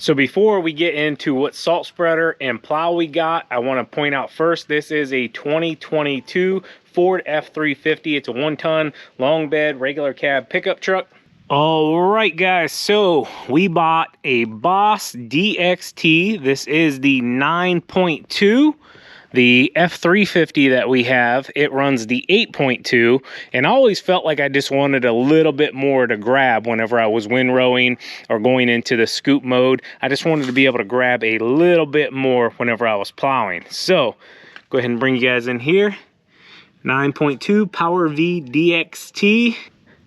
So before we get into what salt spreader and plow we got, I want to point out first, this is a 2022 Ford F350. It's a 1-ton long bed regular cab pickup truck. All right, guys, so we bought a Boss DXT. This is the 9.2. The F350 that we have, it runs the 8.2, and I always felt like I just wanted a little bit more to grab whenever I was windrowing or going into the scoop mode. I just wanted to be able to grab a little bit more whenever I was plowing. So go ahead and bring you guys in here. 9.2 Power V DXT.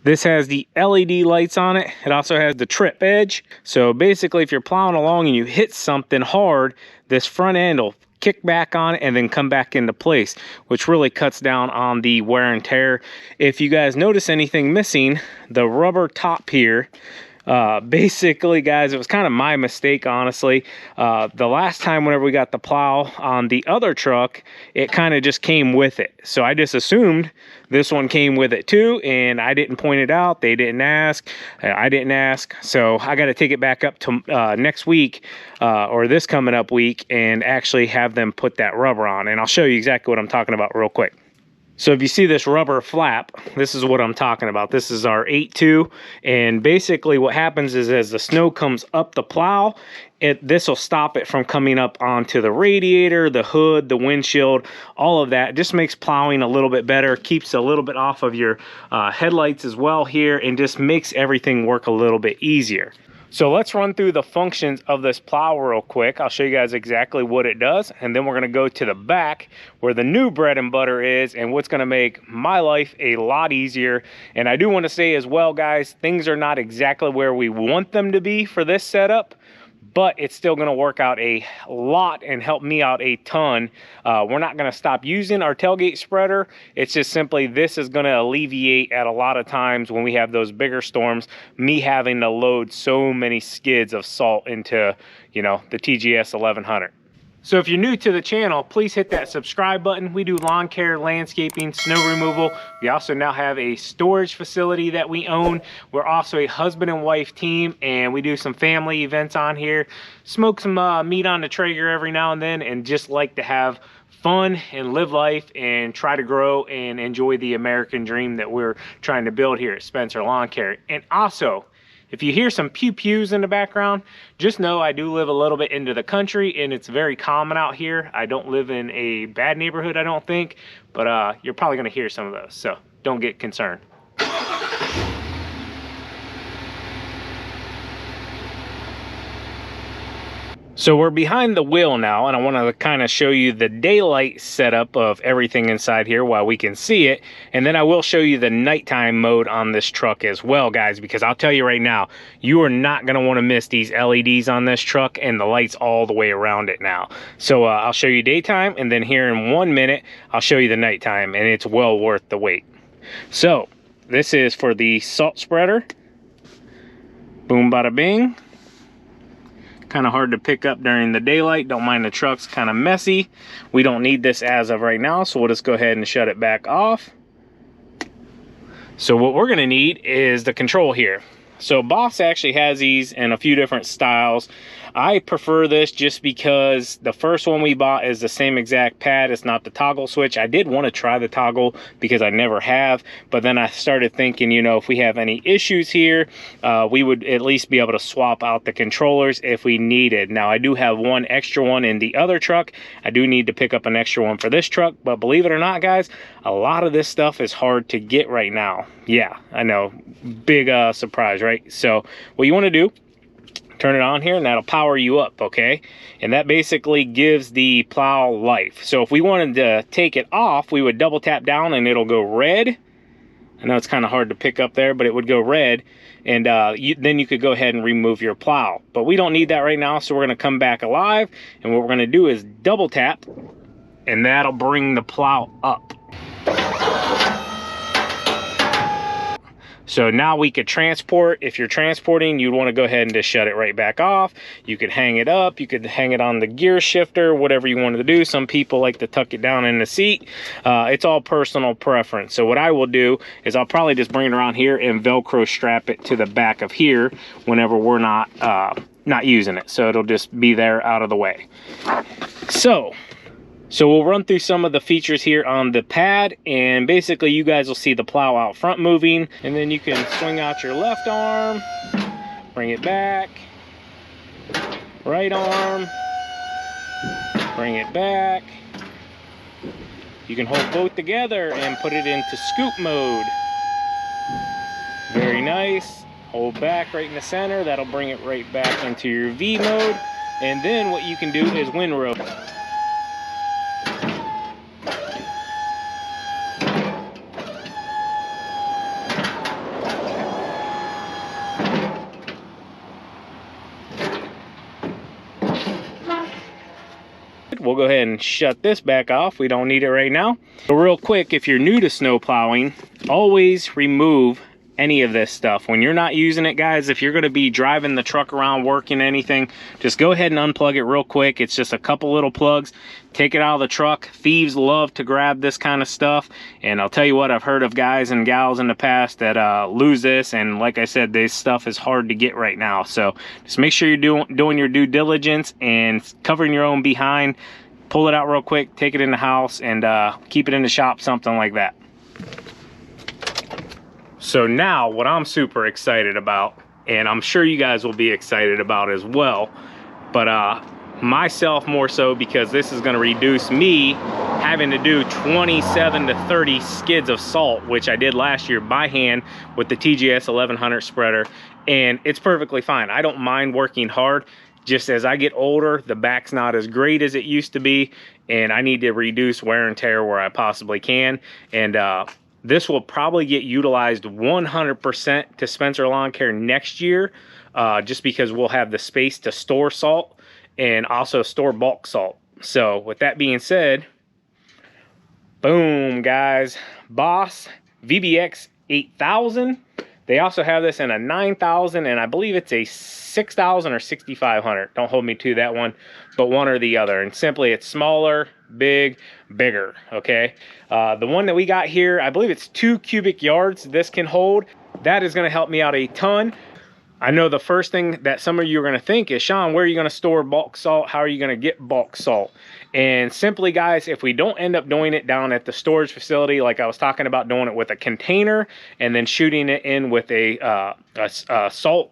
This has the LED lights on it. It also has the trip edge. So basically, if you're plowing along and you hit something hard, this front end will kick back on it and then come back into place, which really cuts down on the wear and tear. If you guys notice anything missing, the rubber top here, basically, guys, it was kind of my mistake, honestly. The last time whenever we got the plow on the other truck, it kind of just came with it. So I just assumed this one came with it too, and I didn't point it out. They didn't ask. I didn't ask. So I got to take it back up to next week or this coming up week and actually have them put that rubber on. And I'll show you exactly what I'm talking about real quick. So if you see this rubber flap, this is what I'm talking about. This is our 8.2, and basically what happens is as the snow comes up the plow, this will stop it from coming up onto the radiator, the hood, the windshield, all of that. It just makes plowing a little bit better, keeps a little bit off of your headlights as well here, and just makes everything work a little bit easier. So let's run through the functions of this plow real quick. I'll show you guys exactly what it does, and then we're gonna go to the back where the new bread and butter is and what's gonna make my life a lot easier. And I do wanna say as well, guys, things are not exactly where we want them to be for this setup, but it's still gonna work out a lot and help me out a ton. We're not gonna stop using our tailgate spreader. It's just simply this is gonna alleviate at a lot of times when we have those bigger storms, me having to load so many skids of salt into, you know, the TGS 1100. So if you're new to the channel, please hit that subscribe button. We do lawn care, landscaping, snow removal. We also now have a storage facility that we own. We're also a husband and wife team, and we do some family events on here. Smoke some meat on the Traeger every now and then, and just like to have fun and live life and try to grow and enjoy the American dream that we're trying to build here at Spencer Lawn Care. And also, if you hear some pew-pews in the background, just know I do live a little bit into the country, and it's very common out here. I don't live in a bad neighborhood, I don't think, but you're probably gonna hear some of those, so don't get concerned. So we're behind the wheel now, and I want to kind of show you the daylight setup of everything inside here while we can see it. And then I will show you the nighttime mode on this truck as well, guys, because I'll tell you right now, you are not going to want to miss these LEDs on this truck and the lights all the way around it now. So I'll show you daytime, and then here in 1 minute, I'll show you the nighttime, and it's well worth the wait. So this is for the salt spreader. Boom, bada bing. Kind of hard to pick up during the daylight. Don't mind the truck's kind of messy. We don't need this as of right now, so we'll just go ahead and shut it back off. So what we're going to need is the control here. So Boss actually has these in a few different styles. I prefer this just because the first one we bought is the same exact pad. It's not the toggle switch. I did want to try the toggle because I never have, but then I started thinking, you know, if we have any issues here, we would at least be able to swap out the controllers if we needed. Now, I do have one extra one in the other truck. I do need to pick up an extra one for this truck, but believe it or not, guys, a lot of this stuff is hard to get right now. Yeah, I know, big surprise, right? So what you want to do, turn it on here, and that'll power you up, okay? And that basically gives the plow life. So if we wanted to take it off, we would double tap down and it'll go red. I know it's kind of hard to pick up there, but it would go red, and then you could go ahead and remove your plow. But we don't need that right now, so we're going to come back alive, and what we're going to do is double tap, and that'll bring the plow up. So now we could transport. If you're transporting, you'd want to go ahead and just shut it right back off. You could hang it up. You could hang it on the gear shifter, whatever you wanted to do. Some people like to tuck it down in the seat. It's all personal preference. So what I will do is I'll probably just bring it around here and Velcro strap it to the back of here whenever we're not not using it. So it'll just be there out of the way. So we'll run through some of the features here on the pad, and basically you guys will see the plow out front moving, and then you can swing out your left arm, bring it back, right arm, bring it back. You can hold both together and put it into scoop mode. Very nice. Hold back right in the center. That'll bring it right back into your V mode. And then what you can do is windrow. We'll go ahead and shut this back off. We don't need it right now. But real quick, if you're new to snow plowing, always remove any of this stuff when you're not using it, guys. If you're going to be driving the truck around, working anything, just go ahead and unplug it real quick. It's just a couple little plugs. Take it out of the truck. Thieves love to grab this kind of stuff, and I'll tell you what, I've heard of guys and gals in the past that lose this, and like I said, this stuff is hard to get right now. So just make sure you're doing your due diligence and covering your own behind. Pull it out real quick, take it in the house, and keep it in the shop, something like that. So now what I'm super excited about, and I'm sure you guys will be excited about as well, but myself more so, because this is going to reduce me having to do 27 to 30 skids of salt, which I did last year by hand with the TGS 1100 spreader, and it's perfectly fine. I don't mind working hard. Just as I get older, the back's not as great as it used to be, and I need to reduce wear and tear where I possibly can. And this will probably get utilized 100% to Spencer Lawn Care next year, just because we'll have the space to store salt and also store bulk salt. So with that being said, boom, guys, Boss VBX 8000. They also have this in a 9000, and I believe it's a 6000 or 6500. Don't hold me to that one, but one or the other. And simply, it's smaller, big, bigger, okay? The one that we got here, I believe it's 2 cubic yards this can hold. That is going to help me out a ton. I know the first thing that some of you are going to think is, Sean, where are you going to store bulk salt? How are you going to get bulk salt? And simply, guys, if we don't end up doing it down at the storage facility, like I was talking about, doing it with a container and then shooting it in with a salt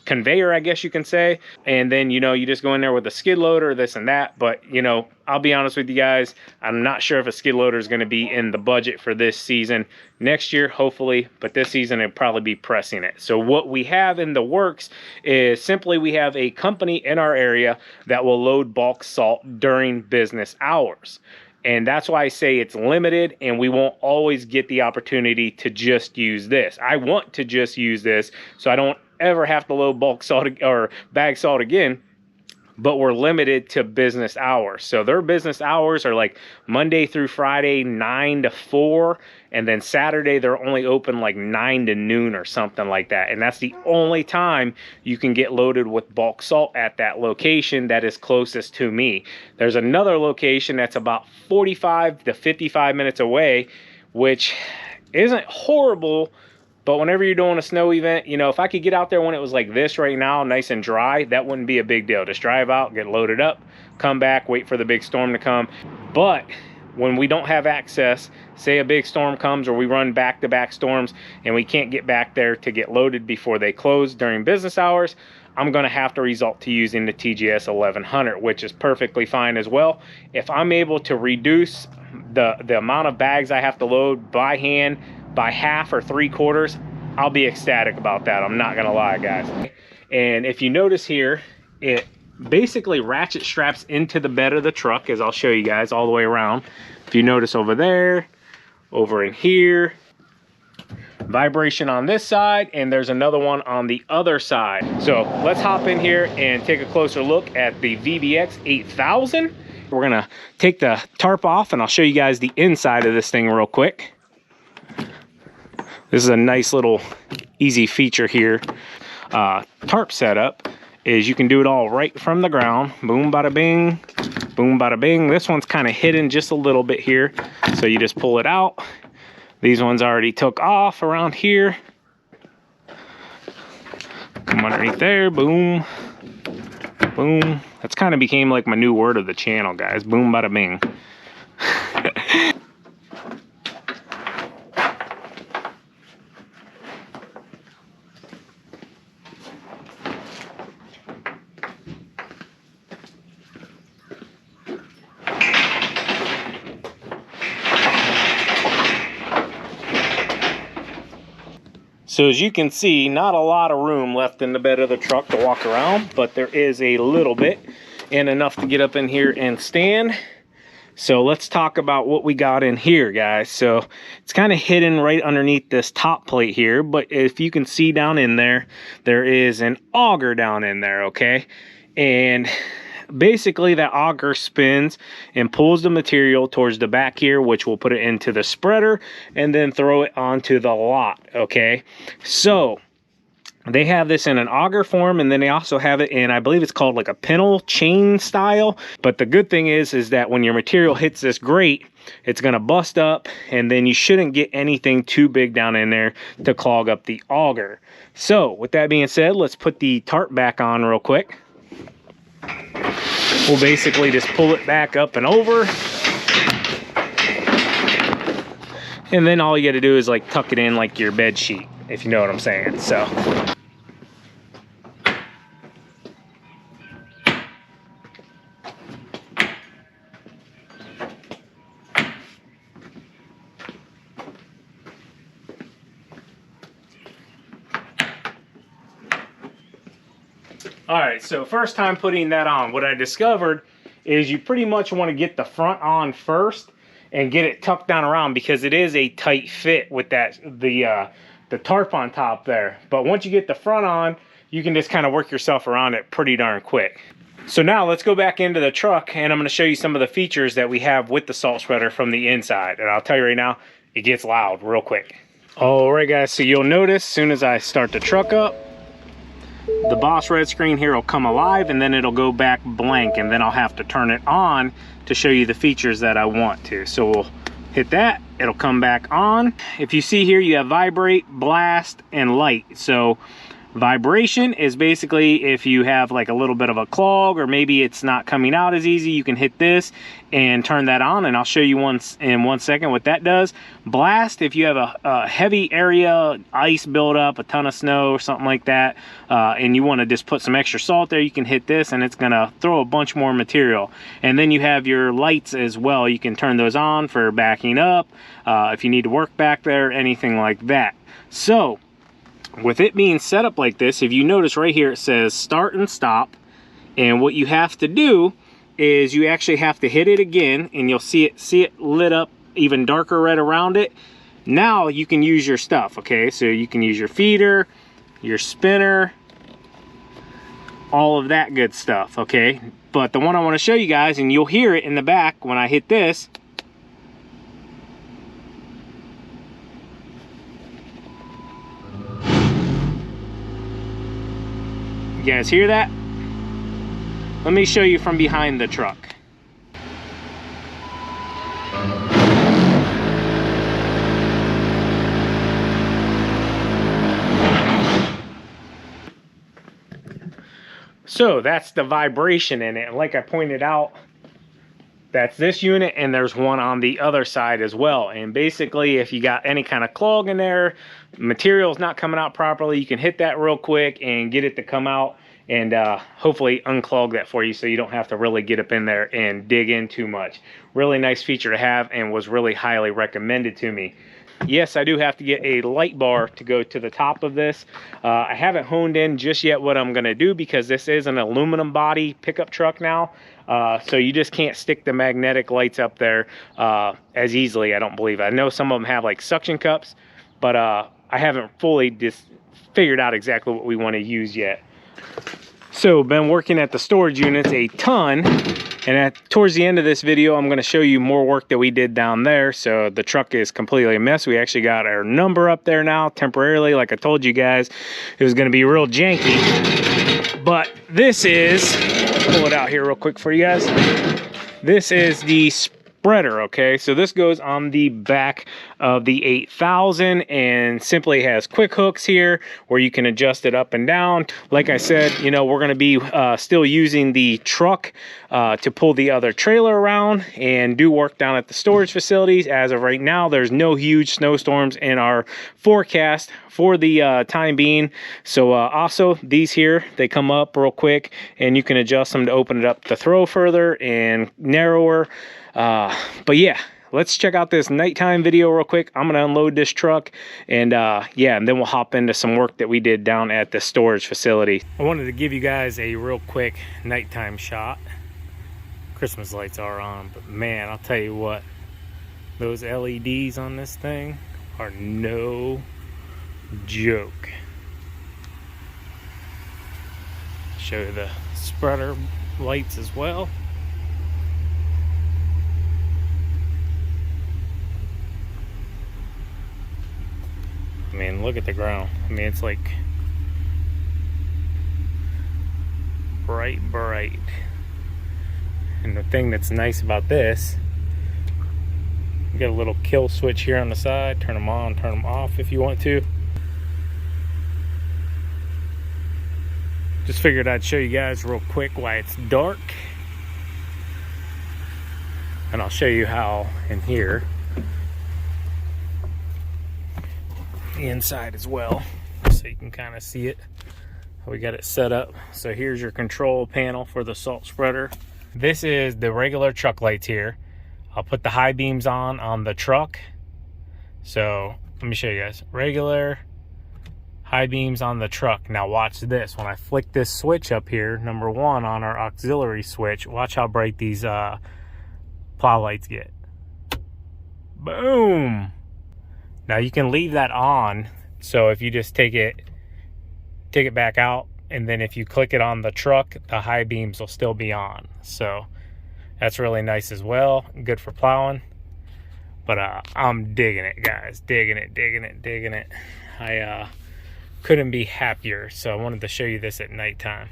conveyor, I guess you can say, and then, you know, you just go in there with a skid loader, this and that. But, you know, I'll be honest with you guys, I'm not sure if a skid loader is going to be in the budget for this season. Next year, hopefully, but this season it'll probably be pressing it. So what we have in the works is simply we have a company in our area that will load bulk salt during business hours. And that's why I say it's limited, and we won't always get the opportunity to just use this. I want to just use this so I don't ever have to load bulk salt or bag salt again, but we're limited to business hours. So their business hours are like Monday through Friday, 9 to 4, and then Saturday they're only open like 9 to noon or something like that. And that's the only time you can get loaded with bulk salt at that location that is closest to me. There's another location that's about 45 to 55 minutes away, which isn't horrible. But whenever you're doing a snow event, you know, if I could get out there when it was like this right now, nice and dry, that wouldn't be a big deal. Just drive out, get loaded up, come back, wait for the big storm to come. But when we don't have access, say a big storm comes or we run back-to-back storms and we can't get back there to get loaded before they close during business hours, I'm going to have to resort to using the TGS 1100, which is perfectly fine as well. If I'm able to reduce the amount of bags I have to load by hand by half or 3/4, I'll be ecstatic about that. I'm not gonna lie, guys. And if you notice here, it basically ratchet straps into the bed of the truck, as I'll show you guys all the way around. If you notice over there, over in here, vibration on this side, and there's another one on the other side. So let's hop in here and take a closer look at the VBX 8000. We're gonna take the tarp off and I'll show you guys the inside of this thing real quick. This is a nice little easy feature here. Tarp setup is you can do it all right from the ground. Boom, bada bing, boom, bada bing. This one's kind of hidden just a little bit here. So you just pull it out. These ones already took off around here. Come underneath there, boom. Boom. That's kind of became like my new word of the channel, guys. Boom, bada bing. So as you can see, not a lot of room left in the bed of the truck to walk around, but there is a little bit and enough to get up in here and stand. So let's talk about what we got in here, guys. So it's kind of hidden right underneath this top plate here, but if you can see down in there, there is an auger down in there, okay? And basically that auger spins and pulls the material towards the back here, which will put it into the spreader and then throw it onto the lot, okay? So they have this in an auger form, and then they also have it in, I believe it's called like a pintle chain style. But the good thing is that when your material hits this grate, it's gonna bust up, and then you shouldn't get anything too big down in there to clog up the auger. So with that being said, let's put the tarp back on real quick. We'll basically just pull it back up and over. And then all you gotta do is like tuck it in like your bed sheet, if you know what I'm saying. So all right, so first time putting that on, what I discovered is you pretty much want to get the front on first and get it tucked down around, because it is a tight fit with that the tarp on top there. But once you get the front on, you can just kind of work yourself around it pretty darn quick. So now let's go back into the truck, and I'm going to show you some of the features that we have with the salt spreader from the inside. And I'll tell you right now, it gets loud real quick. All right, guys, so you'll notice as soon as I start the truck up, the Boss red screen here will come alive, and then it'll go back blank, and then I'll have to turn it on to show you the features that I want to. So we'll hit that, it'll come back on. If you see here, you have vibrate, blast, and light. So vibration is basically if you have like a little bit of a clog, or maybe it's not coming out as easy, you can hit this and turn that on, and I'll show you in 1 second what that does. Blast, if you have a heavy area, ice buildup, a ton of snow or something like that, and you want to just put some extra salt there, you can hit this and it's gonna throw a bunch more material. And then you have your lights as well, you can turn those on for backing up, if you need to work back there, anything like that. So with it being set up like this, if you notice right here, it says start and stop. And what you have to do is you actually have to hit it again, and you'll see it lit up even darker red around it. Now you can use your stuff, okay? So you can use your feeder, your spinner, all of that good stuff, okay? But the one I want to show you guys, and you'll hear it in the back when I hit this, you guys hear that? Let me show you from behind the truck. So that's the vibration in it. Like I pointed out, that's this unit, and there's one on the other side as well. And basically, if you got any kind of clog in there, material's not coming out properly, you can hit that real quick and get it to come out, and hopefully unclog that for you, so you don't have to really get up in there and dig in too much. Really nice feature to have, and was really highly recommended to me. Yes, I do have to get a light bar to go to the top of this. I haven't honed in just yet what I'm going to do, because this is an aluminum body pickup truck now. So you just can't stick the magnetic lights up there as easily, I don't believe. I know some of them have like suction cups, but I haven't fully just figured out exactly what we want to use yet. So been working at the storage units a ton, and towards the end of this video, I'm going to show you more work that we did down there. So the truck is completely a mess. We actually got our number up there now temporarily. Like I told you guys, it was going to be real janky. But this is, pull it out here real quick for you guys. This is the spreader. Okay, so this goes on the back of the 8000 and simply has quick hooks here where you can adjust it up and down. Like I said, you know, we're going to be still using the truck to pull the other trailer around and do work down at the storage facilities. As of right now, there's no huge snowstorms in our forecast for the time being. So also these here, they come up real quick and you can adjust them to open it up to throw further and narrower. But yeah, let's check out this nighttime video real quick. I'm gonna unload this truck and yeah, and then we'll hop into some work that we did down at the storage facility. I wanted to give you guys a real quick nighttime shot. Christmas lights are on, but man, I'll tell you what, those LEDs on this thing are no joke. Show you the spreader lights as well. I mean, look at the ground. I mean, it's like bright. And the thing that's nice about this, you got a little kill switch here on the side. Turn them on, turn them off if you want to. Just figured I'd show you guys real quick why it's dark. And I'll show you how in here, the inside as well, so you can kind of see it, how we got it set up. So here's your control panel for the salt spreader. This is the regular truck lights here. I'll put the high beams on the truck. So let me show you guys. Regular high beams on the truck. Now watch this. When I flick this switch up here, number one on our auxiliary switch, watch how bright these plow lights get. Boom! Now you can leave that on, so if you just take it back out, and then if you click it on the truck, the high beams will still be on. So that's really nice as well, good for plowing. But I'm digging it, guys, digging it. I couldn't be happier, so I wanted to show you this at nighttime.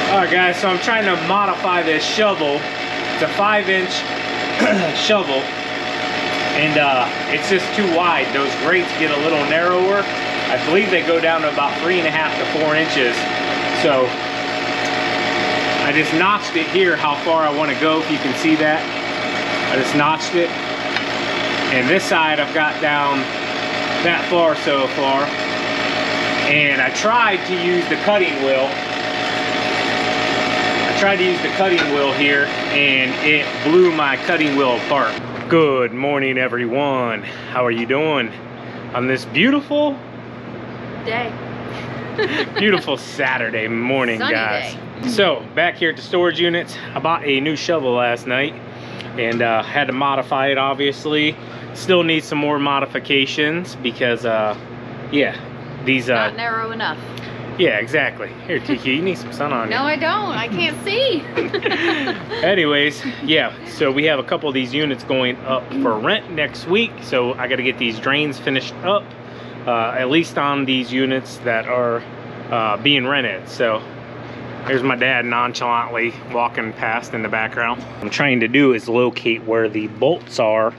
Alright guys, so I'm trying to modify this shovel. It's a 5-inch shovel, and it's just too wide. Those grates get a little narrower. I believe they go down to about 3.5 to 4 inches. So I just notched it here how far I want to go, if you can see that. I just notched it. And this side I've got down that far so far. And I tried to use the cutting wheel. Here, and it blew my cutting wheel apart. Good morning, everyone. How are you doing on this beautiful day? Beautiful Saturday morning, sunny guys. Day. So back here at the storage units, I bought a new shovel last night and had to modify it. Obviously, still needs some more modifications because yeah, these not narrow enough. Yeah, exactly. Here, Tiki, you need some sun on you. No, I don't. I can't see. Anyways, yeah, so we have a couple of these units going up for rent next week. So I got to get these drains finished up, at least on these units that are being rented. So there's my dad nonchalantly walking past in the background. What I'm trying to do is locate where the bolts are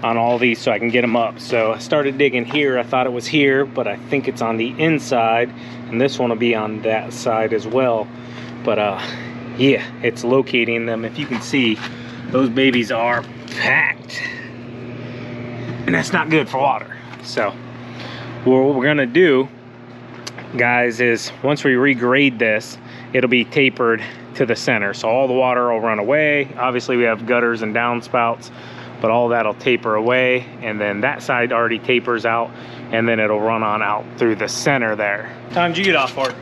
on all these so I can get them up. So I started digging here. I thought it was here, but I think it's on the inside, and this one will be on that side as well. But yeah, it's locating them. If you can see, those babies are packed, and that's not good for water. So what we're gonna do, guys, is once we regrade this, it'll be tapered to the center, so all the water will run away. Obviously we have gutters and downspouts, but all that'll taper away, and then that side already tapers out, and then it'll run on out through the center there. What time did you get off, Art?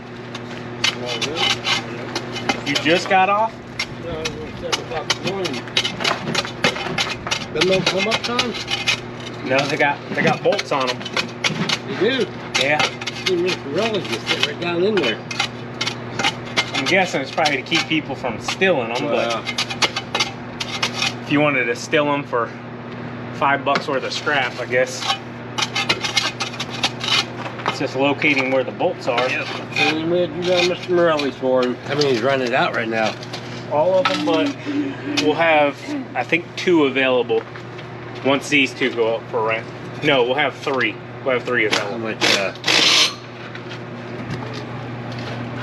You just got off? No, it was 7 o'clock in the morning. Got no come up time? No, they got bolts on them. You do? Yeah. See, Mr. Relish just sit right down in there. I'm guessing it's probably to keep people from stealing them, but if you wanted to steal them for $5 worth of scrap, I guess. It's just locating where the bolts are. Yep. And we had you got Mr. Morelli's for him. I mean, he's running it out right now. All of them, but we'll have, I think, 2 available once these 2 go up for rent. No, we'll have 3. We'll have 3 How available. much,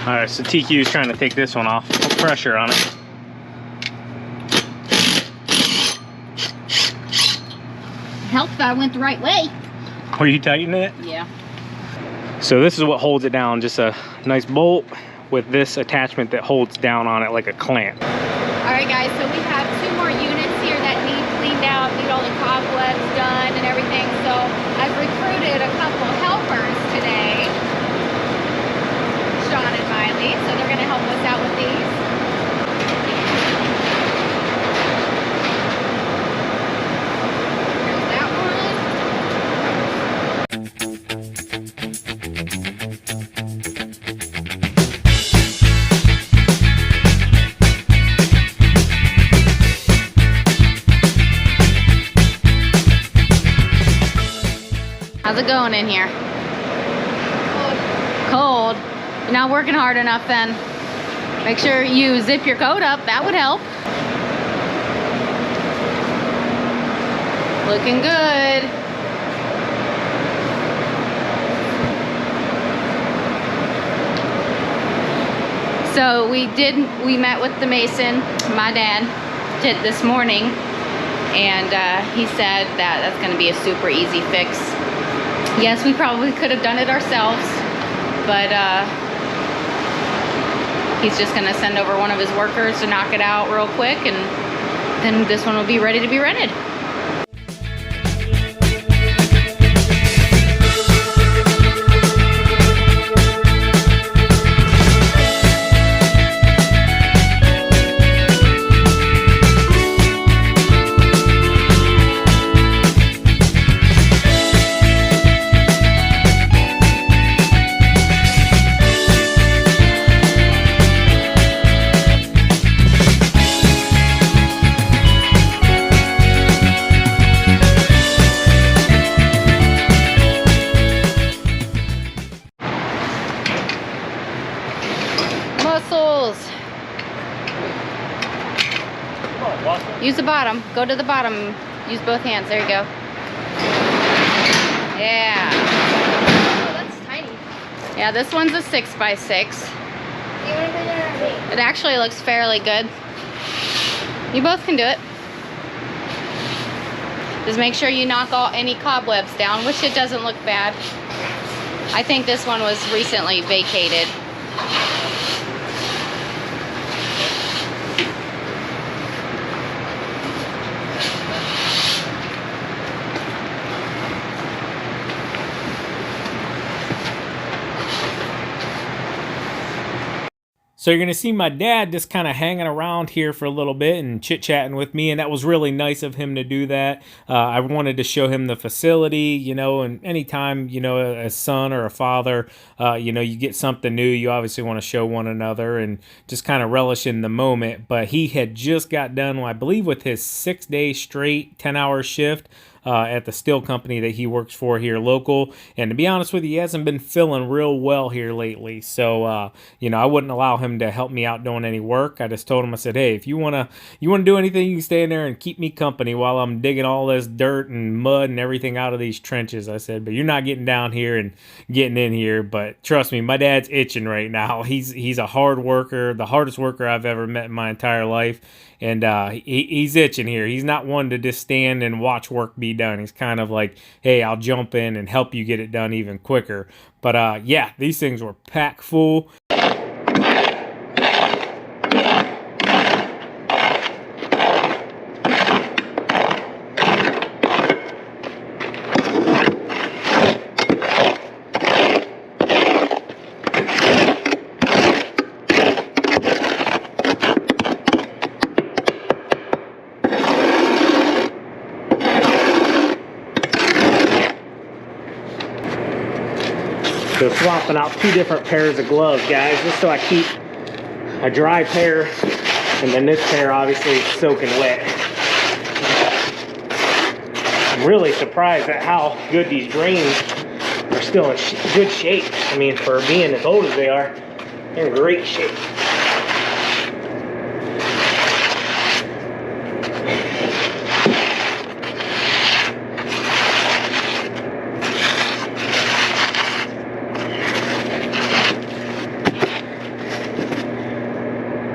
All right, so TQ is trying to take this one off. Put pressure on it. Helped if I went the right way. Were you tightening it? Yeah. So this is what holds it down, just a nice bolt with this attachment that holds down on it like a clamp. All right, guys, so we have 2 more units here that need cleaned out, need all the cobwebs done and everything. So I've recruited a couple helpers today, Sean and Miley, so they're gonna help us out with these. Here's that one. How's it going in here? Cold. You're not working hard enough then. Make sure you zip your coat up. That would help. Looking good. So we met with the mason, my dad did this morning, and he said that that's gonna be a super easy fix. Yes, we probably could have done it ourselves, but he's just gonna send over one of his workers to knock it out real quick, and then this one will be ready to be rented. Muscles. Use the bottom. Go to the bottom. Use both hands. There you go. Yeah. Oh, that's tiny. Yeah, this one's a 6x6. It actually looks fairly good. You both can do it. Just make sure you knock any cobwebs down, which it doesn't look bad. I think this one was recently vacated. So you're gonna see my dad just kind of hanging around here for a little bit and chit-chatting with me, and that was really nice of him to do that. I wanted to show him the facility, you know, and anytime, you know, a son or a father, you know, you get something new, you obviously want to show one another and just kind of relish in the moment. But he had just got done, I believe, with his 6-day straight 10-hour shift at the steel company that he works for here local. And to be honest with you, he hasn't been feeling real well here lately. So, you know, I wouldn't allow him to help me out doing any work. I just told him, I said, hey, if you wanna do anything, you can stay in there and keep me company while I'm digging all this dirt and mud and everything out of these trenches. I said, but you're not getting down here and getting in here. But trust me, my dad's itching right now. He's a hard worker, the hardest worker I've ever met in my entire life. And he's itching here. He's not one to just stand and watch work be done. He's kind of like, hey, I'll jump in and help you get it done even quicker. But yeah, these things were packed full. So swapping out 2 different pairs of gloves, guys, just so I keep a dry pair, and then this pair obviously is soaking wet. I'm really surprised at how good these drains are still in good shape. I mean, for being as old as they are, they're in great shape.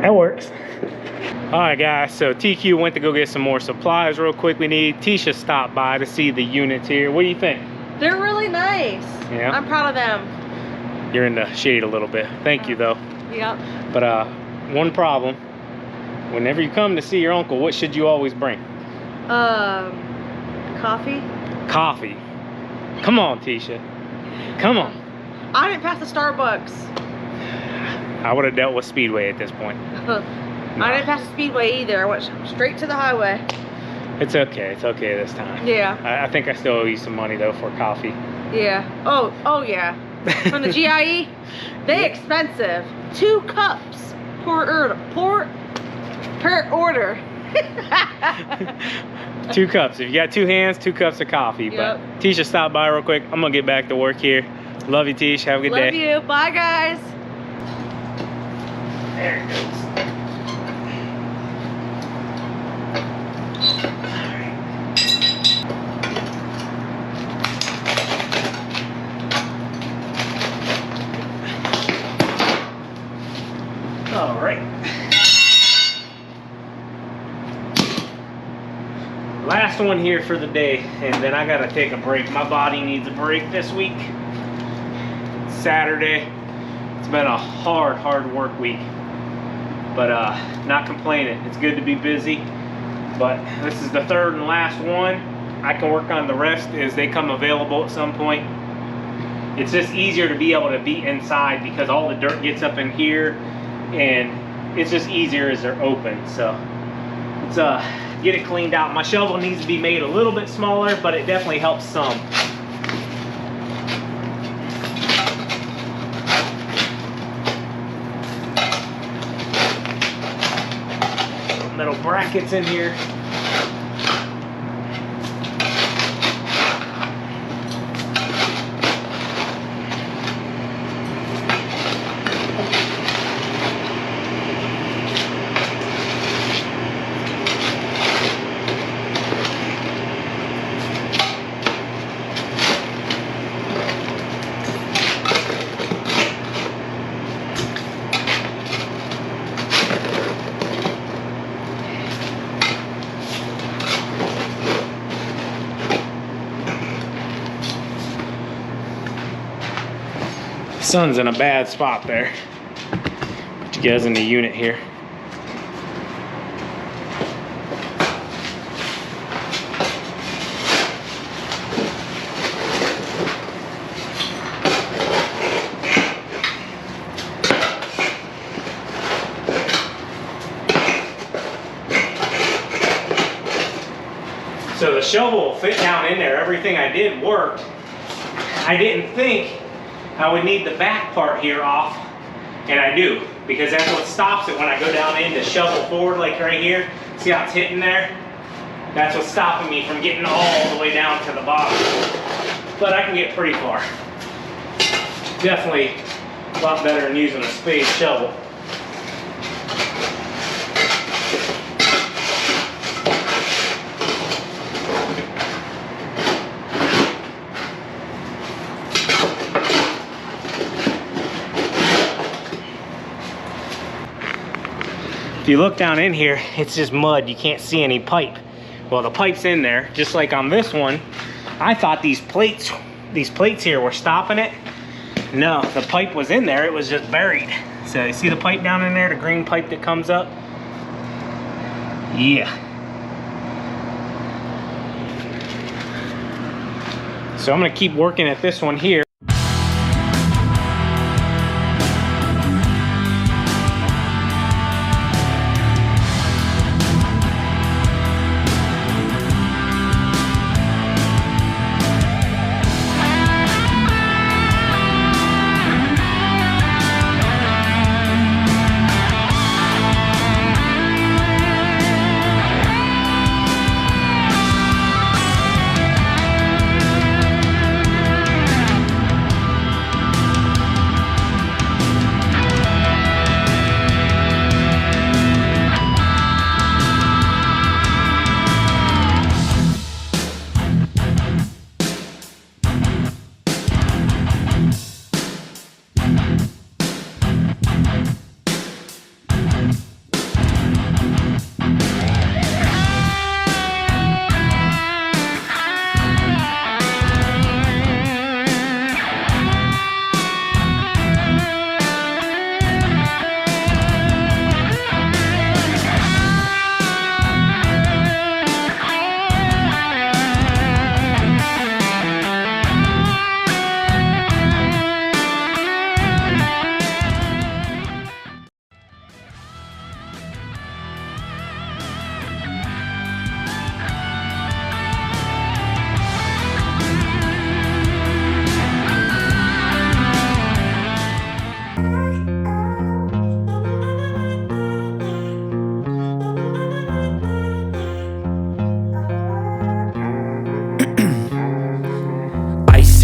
That works. All right, guys, so TQ went to go get some more supplies real quick we need. Tisha stopped by to see the units here. What do you think? They're really nice. Yeah. I'm proud of them. You're in the shade a little bit. Thank you, though. Yep. But one problem. Whenever you come to see your uncle, what should you always bring? Coffee? Coffee. Come on, Tisha. Come on. I didn't pass the Starbucks. I would have dealt with Speedway at this point. I didn't pass the Speedway either. I went straight to the highway. It's okay. It's okay this time. Yeah. I think I still owe you some money, though, for coffee. Yeah. Oh yeah. From the GIE, they expensive. 2 cups per order. 2 cups. If you got 2 hands, 2 cups of coffee. Yep. But Tisha stopped by real quick. I'm gonna get back to work here. Love you, Tish. Have a good day. Love you. Bye, guys. There it goes. All right. Last one here for the day, and then I gotta take a break. My body needs a break this week. It's Saturday. It's been a hard work week, but not complaining. It's good to be busy, but this is the 3rd and last one. I can work on the rest as they come available at some point. It's just easier to be able to be inside because all the dirt gets up in here, and it's just easier as they're open. So let's get it cleaned out. My shovel needs to be made a little bit smaller, but it definitely helps some. Metal brackets in here. Sun's in a bad spot there. Put you guys in the unit here. So the shovel will fit down in there. Everything I did worked. I didn't think I would need the back part here off, and I do, because that's what stops it when I go down in to shovel forward, like right here. See how it's hitting there? That's what's stopping me from getting all the way down to the bottom. But I can get pretty far. Definitely a lot better than using a spade shovel. If you look down in here, it's just mud. You can't see any pipe. Well, the pipe's in there, just like on this one. I thought these plates here were stopping it. No, the pipe was in there. It was just buried. So you see the pipe down in there, the green pipe that comes up? Yeah. So I'm gonna keep working at this one here.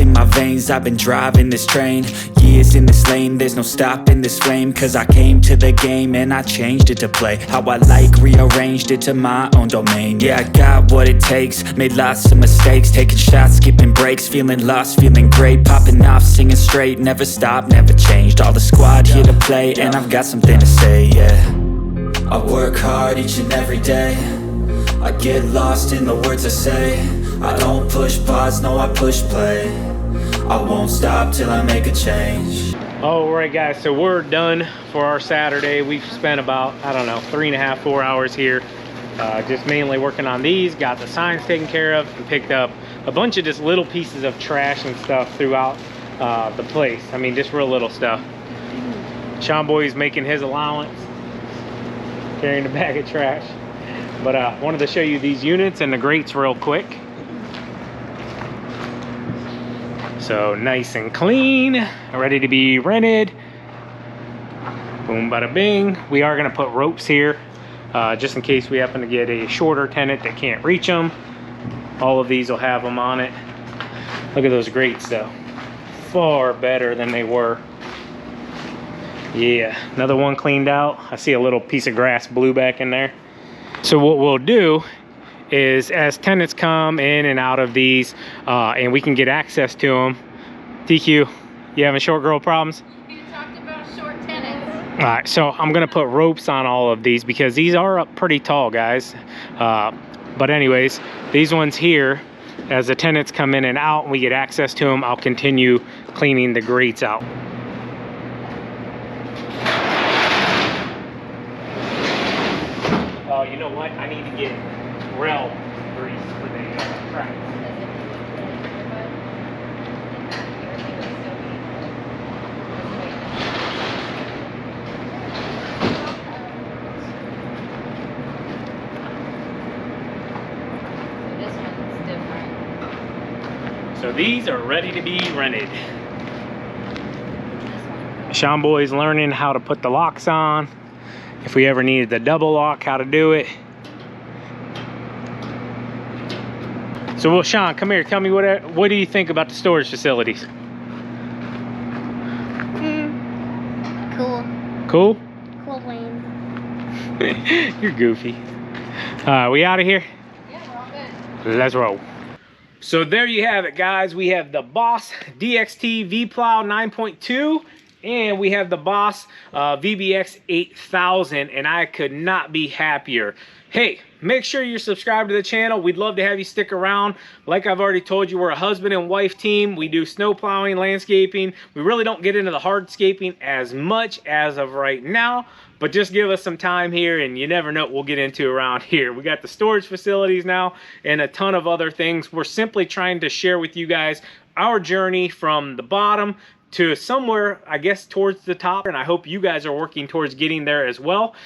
in my veins, I've been driving this train. Years in this lane, there's no stopping this flame. Cause I came to the game and I changed it to play how I like, rearranged it to my own domain. Yeah, I got what it takes, made lots of mistakes, taking shots, skipping breaks, feeling lost, feeling great, popping off, singing straight, never stopped, never changed. All the squad here to play, and I've got something to say, yeah. I work hard each and every day, I get lost in the words I say. I don't push pause, no I push play. I won't stop till I make a change. All right, guys, so we're done for our Saturday. We've spent about, I don't know, 3.5, 4 hours here, just mainly working on these, got the signs taken care of, and picked up a bunch of just little pieces of trash and stuff throughout the place. I mean, just real little stuff. Sean Boy's making his allowance, carrying a bag of trash. But wanted to show you these units and the grates real quick. So nice and clean, ready to be rented. Boom, bada bing. We are gonna put ropes here, just in case we happen to get a shorter tenant that can't reach them. All of these will have them on it. Look at those grates though. Far better than they were. Yeah, another one cleaned out. I see a little piece of grass blew back in there. So what we'll do is, as tenants come in and out of these, and we can get access to them. TQ, you having short girl problems? You talked about short tenants. All right, so I'm gonna put ropes on all of these because these are up pretty tall, guys. But anyways, these ones here, as the tenants come in and out and we get access to them, I'll continue cleaning the grates out. Oh, you know what? I need to get rail grease for the track. This one's different. So these are ready to be rented. Sean Boy's learning how to put the locks on. If we ever needed the double lock, how to do it. So, well, Sean, come here. Tell me what do you think about the storage facilities? Cool. Cool? Cool lane. You're goofy. We out of here? Yeah, we're all good. Let's roll. So there you have it, guys. We have the Boss DXT V Plow 9.2. And we have the Boss VBX 8000, and I could not be happier. Hey, make sure you're subscribed to the channel. We'd love to have you stick around. Like I've already told you, we're a husband and wife team. We do snow plowing, landscaping. We really don't get into the hardscaping as much as of right now, but just give us some time here and you never know what we'll get into around here. We got the storage facilities now and a ton of other things. We're simply trying to share with you guys our journey from the bottom to somewhere, I guess, towards the top, and I hope you guys are working towards getting there as well.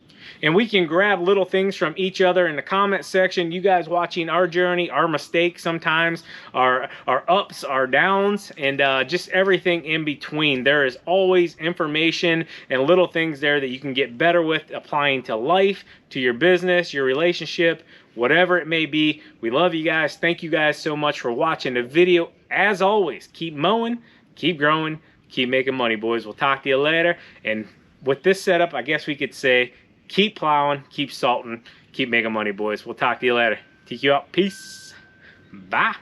And we can grab little things from each other in the comment section. You guys watching our journey, our mistakes sometimes, our ups, our downs, and just everything in between. There is always information and little things there that you can get better with applying to life, to your business, your relationship, whatever it may be. We love you guys. Thank you guys so much for watching the video. As always, keep mowing, keep growing, keep making money, boys. We'll talk to you later. And with this setup, I guess we could say, keep plowing, keep salting, keep making money, boys. We'll talk to you later. TQ out. Peace. Bye.